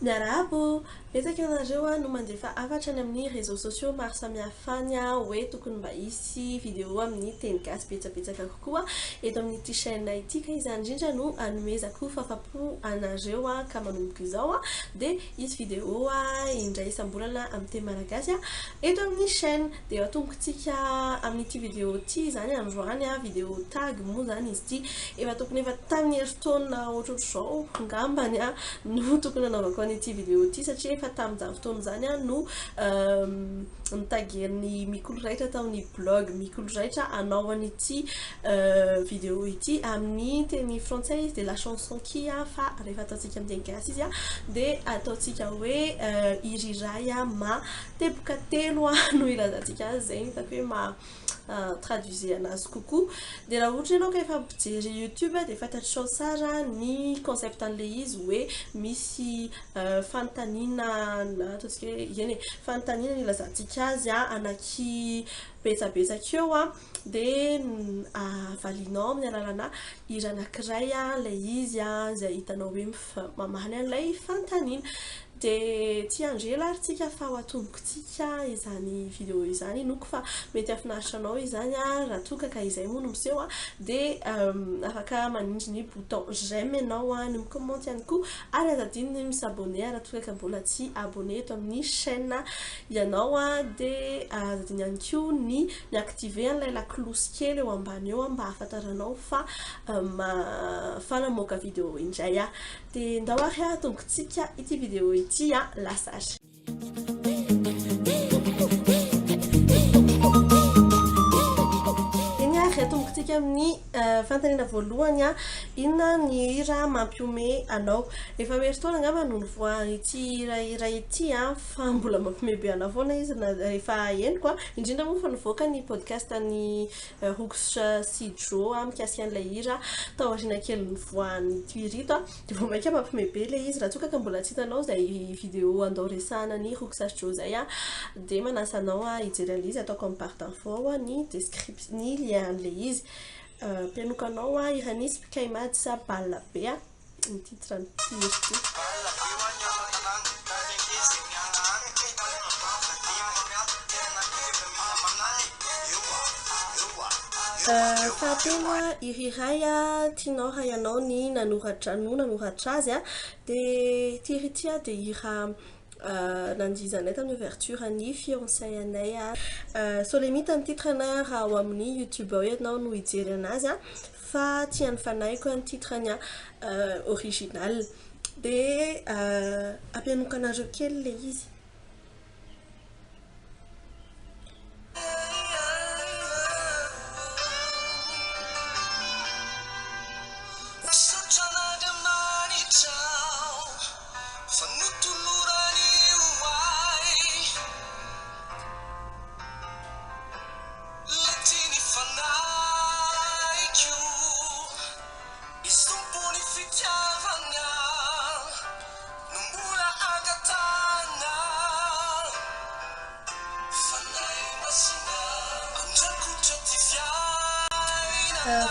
Miarahaba, betsaka ianareo no mandefa afatra any amin'ny réseaux sociaux maro samihafa any hoe tokony mba hisy vidéo amin'ny teny gasy betsabetsaka kokoa eto amin'ity chaîne ity ka izany indrindra no anomezako fahafapo anareo ka manomboka izao de hisy vidéo indray isam-bolana amin'ny teny malagasy eto amin'ny chaîne de atombokantsika amin'ity vidéo ity zany androany vidéo tag moa zany izy ity efa tokony efa tamin'ny herintaona ohatrohatr'izao ngambany no tokony anaovako an'ity vidéo ity satria efa tamin'izany fotoana zany no nitagen'ny Mikolo Raitra tamin'ny blog Mikolo Raitra anaovany ity vidéo ity amin'ny teny frantsay izy de la chanson qui fa rehefa ataontsika amin'ny teny gasy izy de ataontsika hoe iriray ma teboka telo no ilazantsika azy zay hitako hoe ma traduisé anazy kokoa de raha ohatra ianao ka efa mijery YouTube de fantatrao tsara ny concept an'le izy hoe misy fanontaniana na ataontsika hoe eny fanontaniana no ilazantsika azy anaky betsabetsaka eo de avalinao amin'ny alalana hira anankiray le izy izay hitanao hoe mamaly an'ilay fanontaniana de ty andrela aritsika fa ho atombokontsika izany vidéo izany noko fa mety afinaritra anao izany raha toka ka izay moa no miseho de afaka manindry ny bouton j'aime ianao ny comment ihany koa ary azadiny misabone raha toka ka mbola tsy abonné eto amin'ny chaîne ianao de azadiny ihany koa ny miactiver an'ilay la cloche kely eo ambany eo mba ahafantaranao fa fanamoaka vidéo indray de ndao ary atombokontsika ity vidéo ity lasary atombokontsika amin'ny fanontaniana voalohany inona ny hira mampiome anao efa meritrona angamba no nivoahany ity hira ity fa mbola mampiome be anao foana izy rehefa henoko indrindra moa fa nivoaka ny podcast ny Roxy sy Jo mikasika an'ilay hira tao aoriana kely nivoahany ity hira ito de vao maika mampiome be le izy raha toka ka mbola tsy hitanao zay vidéo andao resahana ny Roxy sy Jo zay de manasa anao hijery an'izy ataoko amin'ny barre d'infos ny description ny lien le izy pianokanao iranisy pikaimady sa balla be ny titre n'ity hira ity fahatelo iriray tianao raha ianao ny nanoratra azy de ty hira ity de hira nandizanay tamin'ny ouverture ny fiancé anay Solemita ny titre na raha ao amin'ny YouTube ao ianao no hijery anazy fa tian'ny fanahyko ny titre ny original de ampianokanareo kely le izy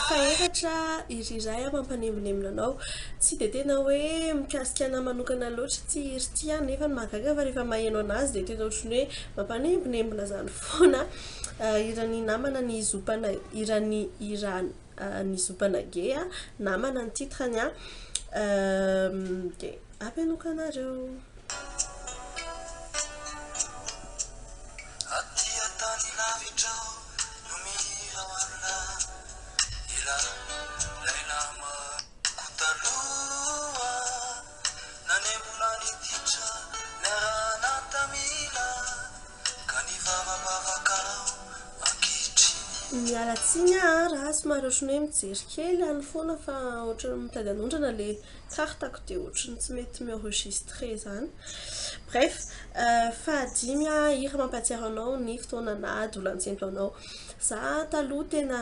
faheratra iriray mampanembonembona anao tsy de tena hoe mikasika na manokana loatra ty hira ity nefa mahagaga fa rehefa maheno anazy de tena ohatrany hoe mampanembonembona zany foana irany namana ny zopana irany ny zopana ge namana ny titrany de ampianokanareo mialatsiny raha somary ohatrany hoe mijery kely any foana fa ohatrany mitady anondrana le kartako de ohatrany tsy mety mi-enregistré zany bref fahadimy hira mampatsiaro anao ny fotoana nahadolan-tsento anao za taloha tena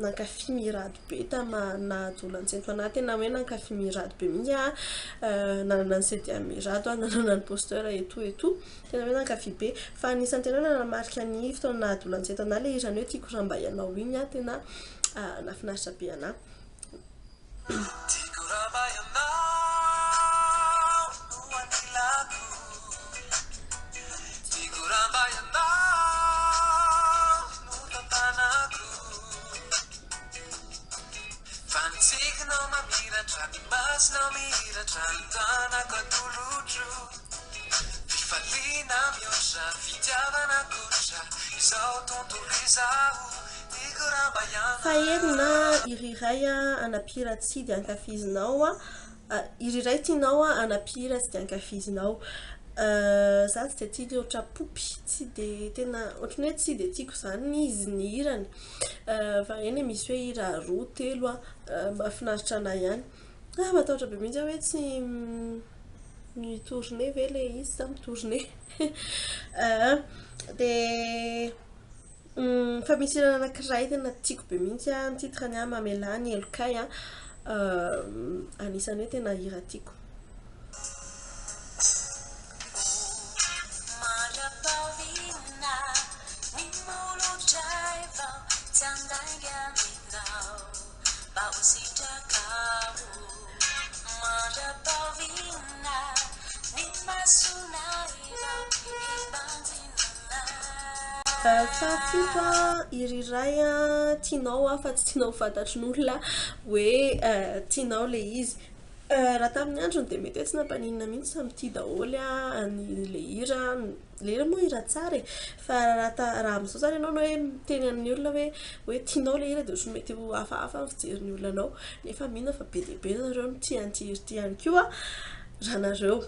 nankafy mirado be nahadolan-tsento anahy tena hoe nankafy mirado be mihitsy nanana ny CD mirado nanana ny poster et tout tena hoe nankafy be fa anisan'ny tena nanamarika ny fotoana nahadolan-tsento anahy le hirany hoe tiako raha mba ianao iny tena nafinaritra be anahy fa herina iry ray a anapira tsy dia ankafizinao a iry ray tianao a anapira tsy dia ankafizinao za tsy dia tia le oatra popy tsy dia tena ohatrany hoe tsy dia tiako zany izy ny hirany fa eny misy hoe hira roa telo a mahafinaritra anahy ihany matahotra be mihitsy hoe tsy mitourné ve le izy sa mitourné dia fa misy hirana anankiray tena tiako be mihitsy a ny titrany a mamelany elokay a anisany hoe tena hira tiako fa fito a iry ray a tianao a fa tsy tianao fantatrin'olona hoe tianao le izy raha tamin'ny androny dia mety hoe tsy nampaninina mihitsy samy tia daholo a le hira moa hira tsara e fa raha amin'izao zany ianao no hoe miteny amin'ny olona hoe tianao le hira dia ohatrany mety ho hafahafa ny fijerin'ny olona anao nefa mino fa be dia be nareo no tia an'ity hira ity ihany koa raha nareo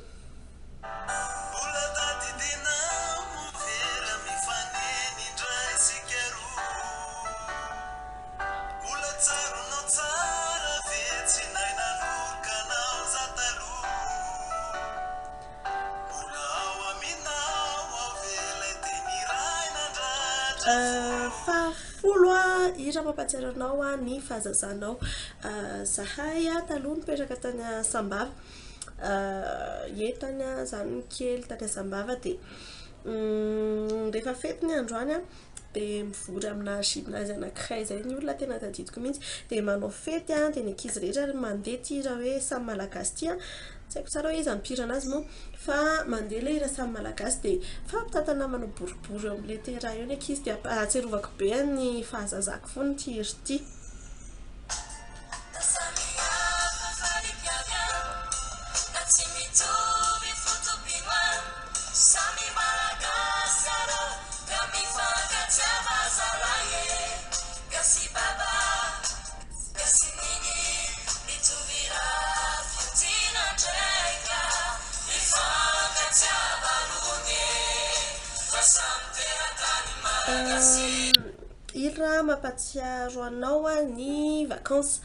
fa folo a hira mampatsiaro anao a ny fahazazanao zahay a taloha nipetraka tany Sambava tany zany kely tany Sambava dia rehefa fety ny androany a dia mivory amina gymnase anankiray zay ny olona tena tadidiko mihitsy dia manao fety a dia ny ankizy rehetra mandeha ty hira hoe samy malagasy ty a tsy haiko tsara hoe izy ampira anazy moa fa mandeha le hira samy malagasy dia fampitantana manao boribory eo amin'ilay terrain eo ny ankizy dia ahatsiarovako be ny fahazazako foana ty hira ty hira mampatsiaro anao a ny vacances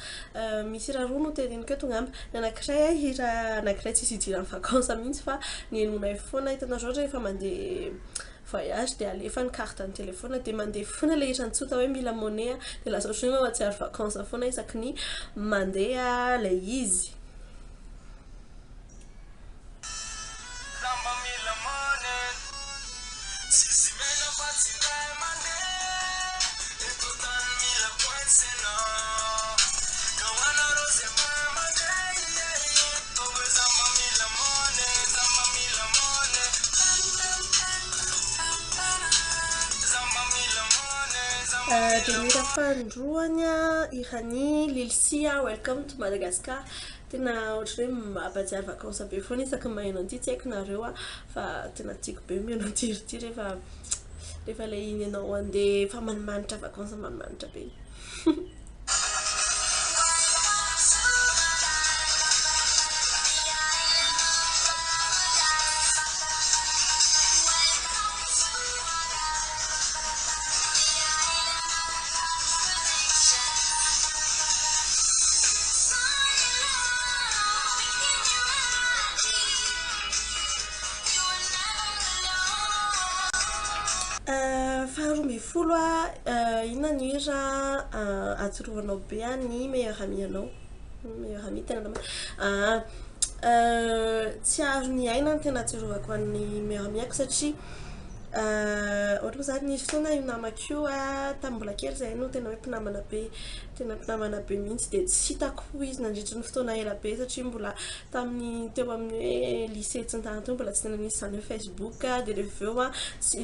misy hira roa no tereniko eto ngamba ny anankiray a hira anankiray tsisy idiran'ny vacances mihitsy fa ny enonay foana hitanao zao rehefa mandeha voyage dia alefa ny carte ny telefona dia mandeha foana le hira ntsota hoe mila monnaie a dia lasa ohatrany hoe mampatsiaro vacances foana isaky ny mandeha le izy dia mira fandroany a irany Lilsia welcome to Madagascar tena ohatrany hoe mampatsiaro vacances be foana isaky maheno an'ity tsy haiko nareo a fa tena tiako be mihaino an'ity hira ity rehefa ilay iny ianao andeha fa manimanitra vacances manimanitra be faharoa ambin'ny folo a inona ny hira ahatsiarovanao be a ny meilleur ami anao meilleur ami tena nama tsy azo ny aina ny tena ahatsiarovako an'ny meilleur ami ako satria ohatra zany nisy fotoana io namako tamin'ny mbola kely zay no tena hoe mpinamana be tena mpinamana be mihitsy dia tsy hitako izy nandritra ny fotoana ela be satria mbola tamin'ny teo amin'ny hoe lycée tsy nitany teo mbola tsy tena nisy zany hoe Facebook dia rehefa eo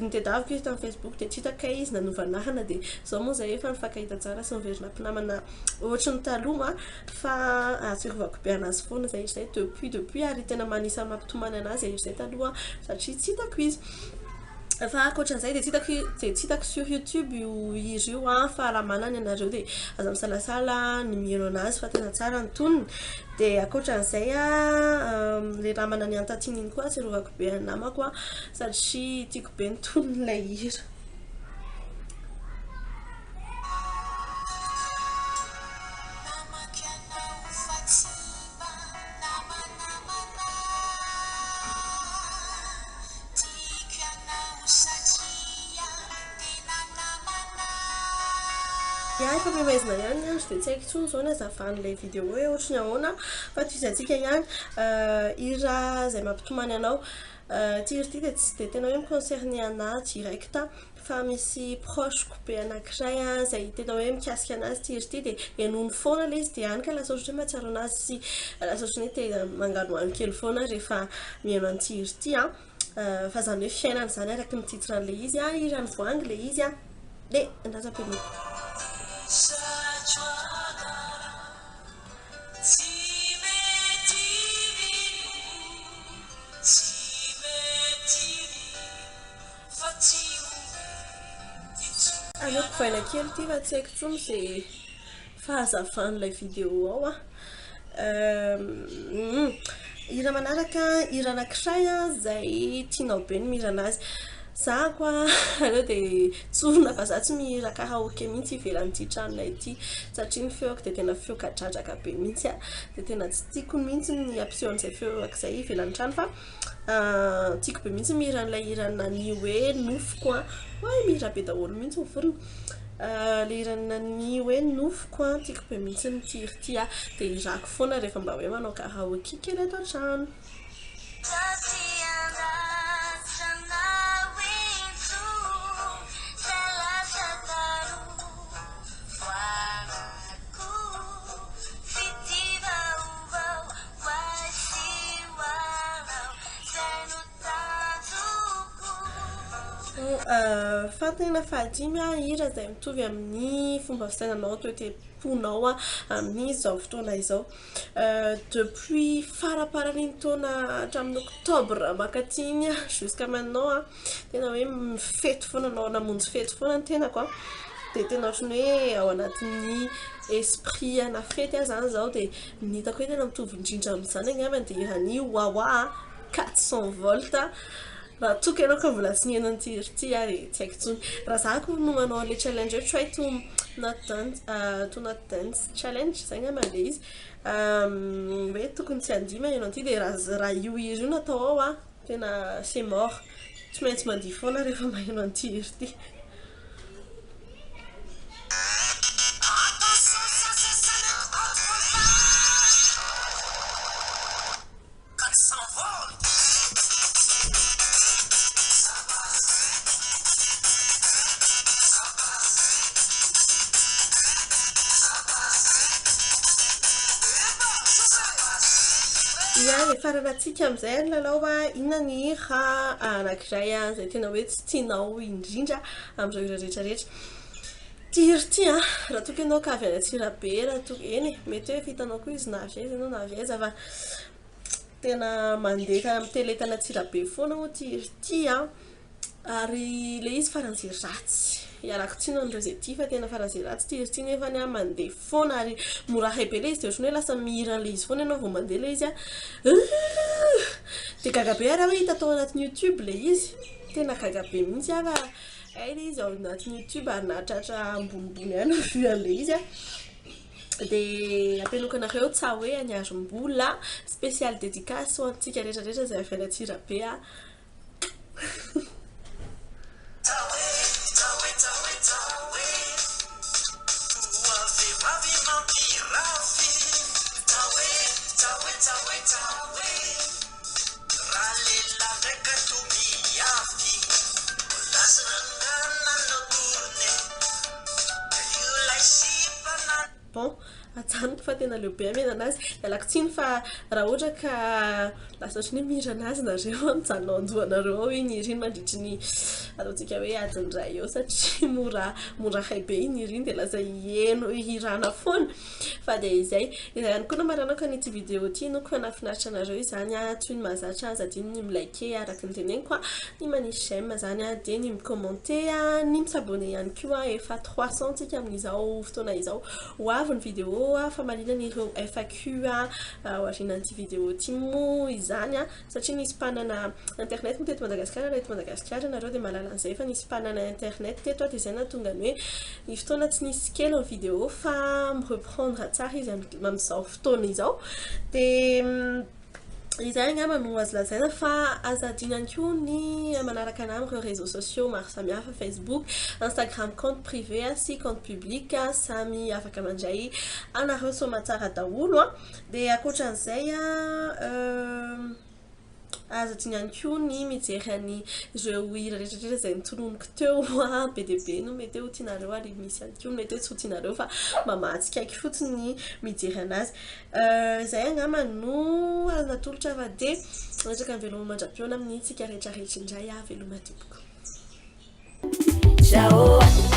nitadiaviko izy tamin'ny Facebook dia tsy hitaka izy nanovanahana dia zao moa zay efa nifankahita tsara sy niverina mpinamana ohatry ny taloha fa atsirovako be anazy foana zay izy zay depuis ary tena manisa mampitomany anazy izy zay taloha satria tsy hitako izy fa ankoatran'izay dia tsy hitako sur YouTube izy io fa raha manana ianareo dia aza misalasala ny miheno anazy fa tena tsara ny tonony dia ankoatran'izay le raha manana ny antatiny iny koa atsirovako be anamako satria tiako be ny tonon'ilay hira efa mimezina ihany andro dia tsy haiko intsony zao ny hazavan'ilay vidéo hoe ohatry ny ahoana fa toizantsika ihany hira izay mampitomany anao ty hira ty dia tsy dia tena hoe miconcerné anahy direct fa misy procheko be anankiray izay tena hoe mikasika anazy ty hira ty dia enony foana ilay izy dia hany ka lasa ohatry hoe mahatsiaro anazy sy lasa ohatry hoe te manganohano kely foana rehefa mihaino an'ity hira ty fa zany hoe fiainana zany araka ny titran'ilay izy hirany voangy ilay izy dia andrasam-peloko aleoko vaina kely ty fa tsy haiko intsony izay fahazavan'ilay vidéo ao hira manaraka hira anankiray izay tianao be ny mihira anazy za koa aleo dia tsorona fa za tsy mihira karaoké mihitsy ivelan'ity tranonay ity satria ny feoko dia tena feo kadradraka be mihitsy dia tena tsy tiako mihitsy ny ampisehoan'izay feo ak'izay ivelan'ny trano fa tiako be mihitsy mihira n'ilay hirana ny hoe nofoko hoe mihira be daholo mihitsy mivorona le hirana ny hoe nofoko tiako be mihitsy ny tiry ty dia hirako foana rehefa mba hoe manao karaoké kely ato an-trano fantana fahadimy hira izay mitovy amin'ny fomba fisainanao toe-ponao amin'izao fotoana izao depuis faraparan'iny taona hatramin'ny octobre makatiny jusqu'à maintenant tena hoe mifety foana anao namonjy fety foana ny tenako dia tena ohatrany hoe ao anatin'ny esprit ana fety zany zao dia ny hitako hoe tena mitovy indrindra amin'izany angambany dia hirany wawa 400 volts raha toka ianao ka mbola tsy nihaino an'ity hira ty ary tsy haiko intsony raha zako no manao an'ilay challenge hoe try to not dance challenge zay angamba le izy hoe tokony tsy handima ianao an'ity dia raha io hira io natao ao tena c'est mort tsy maintsy mandihy foana rehefa maheno an'ity hira ty faranatsika amin'izay ny lalao inona ny hira anankiray izay tena hoe tsy tianao indrindra amin'ireo hira rehetrarehetra ty hira ty raha toka ianao ka avy any Antsirabe raha toka eny mety hoe vitanao koa izy na avy aiza ianao na avy aiza fa tena mandeha amin'ny télé tany Antsirabe foana moa ty hira ty ary ilay izy faran'izay ratsy iarako tsino an'ireo izay ty fa tena faran'izay ratsy ty hira ty nefa mandeha foana ary mora hay be ilay izy dia ohatrany hoe lasa mihira an'ilay izy foana ianao vao mandeha ilay izy dia gaga be ary hoe hita tao anatin'ny YouTube ilay izy tena gaga be mihitsy fa ilay izy ao anatin'ny YouTube ary nahatratra ambonimbony ihany vue an'ilay izy dia ampelokanareo tsa hoe Aniarym-bola spécial dédicace ho antsika rehetrarehetra izay avy any Antsirabe Japon atsaniko fa tena lehibe amena anazy ialako tsiny fa raha ohatra ka lasa ohatran'ny mihira anazy nareo mijanona andohanareo ao iny iry mandritry ny ataontsika hoe adiny iray eo satria mora hay be iny iry dia lasa heno hirana foana fa dia izay ihany koa maranako an'ity vidéo ity no ko nafinaritra anareo izany toy ny mahazatra azy adino ny milike araka ny teneniko ny manisy j'aime zany dia ny micommente ny misabone ihany koa efa 300 tsika amin'izao fotoana izao ho avy ny vidéo fa maninana ireo FAQ aorianan'ity vidéo ity mo izany satria nisy mpanana internet mo teto Madagasikara nareo dia mahalala an'izay fa nisy mpanana internet teto dia izay nahatonga ny hoe ny fotoana tsy nisy kely ny vidéo fa mireprendre tsara izy amin'izao fotoana izao dia izay angamba no azo lazaina fa aza adino ihany koa ny manaraka anahy amin'ireo réseaux sociaux maro samihafa Facebook, Instagram compte privé sy compte public samy afaka mandray anareo somatsara daholo dia akoatran'izay azo adino ihany koa ny mijery any ireo hira rehetrarehetra izay nitoronoko teo be dia be no mety ho tianareo ary misy ihany koa mety hoe tsy ho tianareo fa mahatsikaiky fotsiny mijery anazy izay angamba no natolotra fa dia retraka ny veloma mandra-piona amin'ny tsika rehetrarehetra indray veloma tompoko. Ciao.